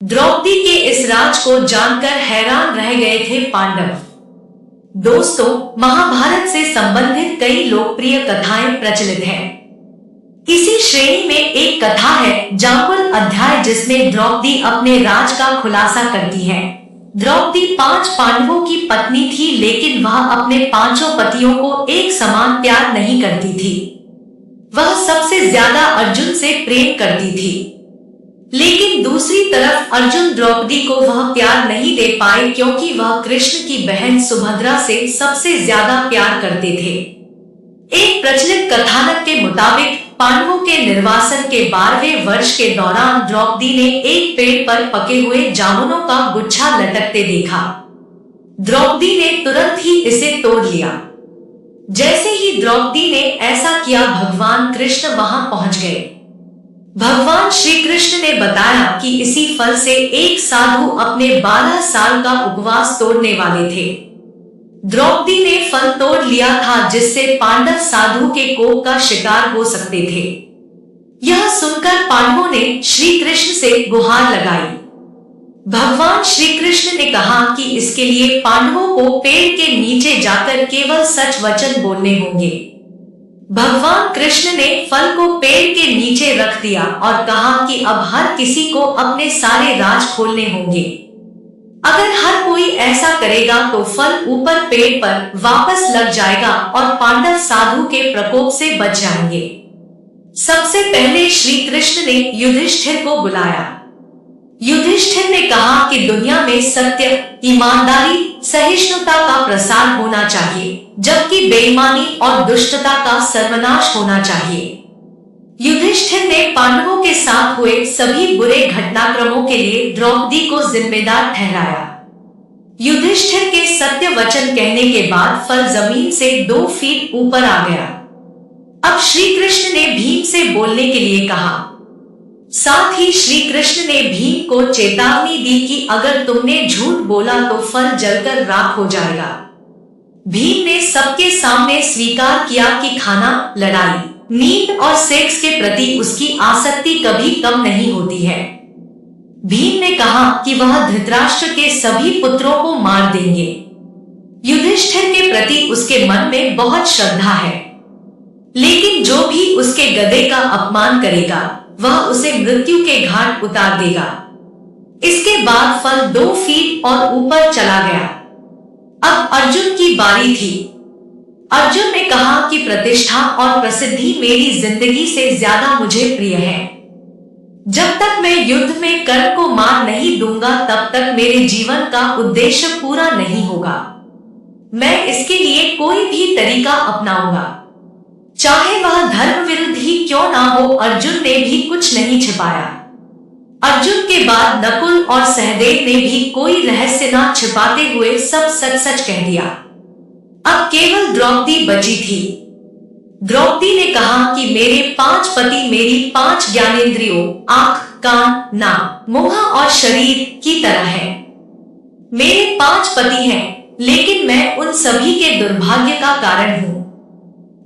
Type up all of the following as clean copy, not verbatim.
द्रौपदी के इस राज को जानकर हैरान रह गए थे पांडव। दोस्तों, महाभारत से संबंधित कई लोकप्रिय कथाएं प्रचलित हैं। इसी श्रेणी में एक कथा है जाम्बुल अध्याय, जिसमें द्रौपदी अपने राज का खुलासा करती है। द्रौपदी 5 पांडवों की पत्नी थी, लेकिन वह अपने 5 पतियों को एक समान प्यार नहीं करती थी। वह सबसे ज्यादा अर्जुन से प्रेम करती थी, लेकिन दूसरी तरफ अर्जुन द्रौपदी को वह प्यार नहीं दे पाए, क्योंकि वह कृष्ण की बहन सुभद्रा से सबसे ज्यादा प्यार करते थे। एक प्रचलित कथानक के मुताबिक पांडवों के निर्वासन के 12वें वर्ष के दौरान द्रौपदी ने एक पेड़ पर पके हुए जामुनों का गुच्छा लटकते देखा। द्रौपदी ने तुरंत ही इसे तोड़ लिया। जैसे ही द्रौपदी ने ऐसा किया, भगवान कृष्ण वहां पहुंच गए। भगवान श्री कृष्ण ने बताया कि इसी फल से एक साधु अपने 12 साल का उपवास तोड़ने वाले थे। द्रौपदी ने फल तोड़ लिया था, जिससे पांडव साधु के कोप का शिकार हो सकते थे। यह सुनकर पांडवों ने श्री कृष्ण से गुहार लगाई। भगवान श्री कृष्ण ने कहा कि इसके लिए पांडवों को पेड़ के नीचे जाकर केवल सच वचन बोलने होंगे। भगवान कृष्ण ने फल को पेड़ के नीचे रख दिया और कहा कि अब हर किसी को अपने सारे राज खोलने होंगे। अगर हर कोई ऐसा करेगा तो फल ऊपर पेड़ पर वापस लग जाएगा और पांडव साधु के प्रकोप से बच जाएंगे। सबसे पहले श्री कृष्ण ने युधिष्ठिर को बुलाया। युधिष्ठिर ने कहा कि दुनिया में सत्य, ईमानदारी, सहिष्णुता का प्रसार होना चाहिए, जबकि बेईमानी और दुष्टता का सर्वनाश होना चाहिए। युधिष्ठिर ने पांडवों के साथ हुए सभी बुरे घटनाक्रमों के लिए द्रौपदी को जिम्मेदार ठहराया। युधिष्ठिर के सत्य वचन कहने के बाद फल जमीन से 2 फीट ऊपर आ गया। अब श्री कृष्ण ने भीम से बोलने के लिए कहा। साथ ही श्री कृष्ण ने भीम को चेतावनी दी कि अगर तुमने झूठ बोला तो फल जलकर राख हो जाएगा। भीम ने सबके सामने स्वीकार किया कि खाना, लड़ाई, नींद और सेक्स के प्रति उसकी आसक्ति कभी कम नहीं होती है। भीम ने कहा कि वह धृतराष्ट्र के सभी पुत्रों को मार देंगे। युधिष्ठिर के प्रति उसके मन में बहुत श्रद्धा है, लेकिन जो भी उसके गधे का अपमान करेगा वह उसे मृत्यु के घाट उतार देगा। इसके बाद फल 2 फीट और ऊपर चला गया। अब अर्जुन की बारी थी। अर्जुन ने कहा कि प्रतिष्ठा और प्रसिद्धि मेरी जिंदगी से ज्यादा मुझे प्रिय है। जब तक मैं युद्ध में कर्ण को मार नहीं दूंगा, तब तक मेरे जीवन का उद्देश्य पूरा नहीं होगा। मैं इसके लिए कोई भी तरीका अपनाऊंगा, चाहे वह धर्म विरुद्ध ही क्यों ना हो। अर्जुन ने भी कुछ नहीं छिपाया। अर्जुन के बाद नकुल और सहदेव ने भी कोई रहस्य न छिपाते हुए सब सच सच कह दिया। अब केवल द्रौपदी बची थी। द्रौपदी ने कहा कि मेरे 5 पति मेरी 5 ज्ञानेंद्रियों, आंख, कान, नाक, मुंह और शरीर की तरह है। मेरे 5 पति हैं, लेकिन मैं उन सभी के दुर्भाग्य का कारण हूँ।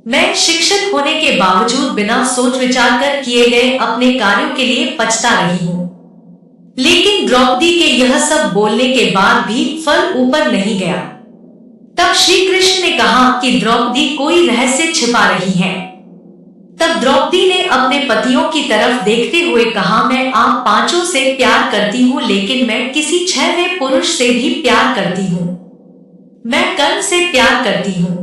मैं शिक्षित होने के बावजूद बिना सोच विचार कर किए गए अपने कार्यों के लिए पछता रही हूँ। लेकिन द्रौपदी के यह सब बोलने के बाद भी फल ऊपर नहीं गया। तब श्री कृष्ण ने कहा कि द्रौपदी कोई रहस्य छिपा रही है। तब द्रौपदी ने अपने पतियों की तरफ देखते हुए कहा, मैं आप 5 से प्यार करती हूँ, लेकिन मैं किसी 6वें पुरुष से भी प्यार करती हूँ। मैं कर्ण से प्यार करती हूँ।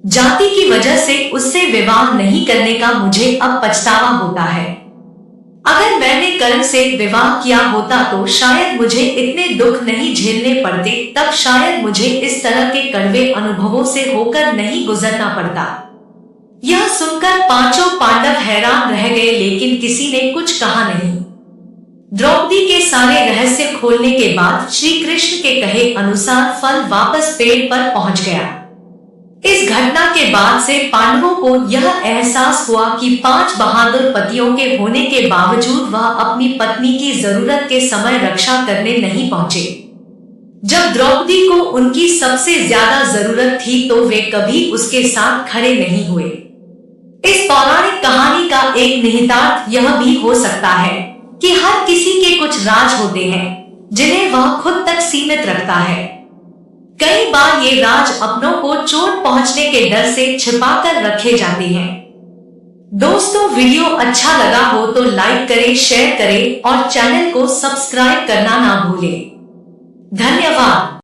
जाति की वजह से उससे विवाह नहीं करने का मुझे अब पछतावा होता है। अगर मैंने कर्ण से विवाह किया होता तो शायद मुझे इतने दुख नहीं झेलने पड़ते, तब शायद मुझे इस तरह के कड़वे अनुभवों से होकर नहीं गुजरना पड़ता। यह सुनकर 5 पांडव हैरान रह गए, लेकिन किसी ने कुछ कहा नहीं। द्रौपदी के सारे रहस्य खोलने के बाद श्री कृष्ण के कहे अनुसार फल वापस पेड़ पर पहुंच गया। इस घटना के बाद से पांडवों को यह एहसास हुआ कि 5 बहादुर पतियों के होने के बावजूद वह अपनी पत्नी की जरूरत के समय रक्षा करने नहीं पहुंचे। जब द्रौपदी को उनकी सबसे ज्यादा जरूरत थी तो वे कभी उसके साथ खड़े नहीं हुए। इस पौराणिक कहानी का एक निहितार्थ यह भी हो सकता है कि हर किसी के कुछ राज होते हैं जिन्हें वह खुद तक सीमित रखता है। कई बार ये राज अपनों को चोट पहुंचने के डर से छिपाकर रखे जाते हैं। दोस्तों, वीडियो अच्छा लगा हो तो लाइक करें, शेयर करें और चैनल को सब्सक्राइब करना ना भूलें। धन्यवाद।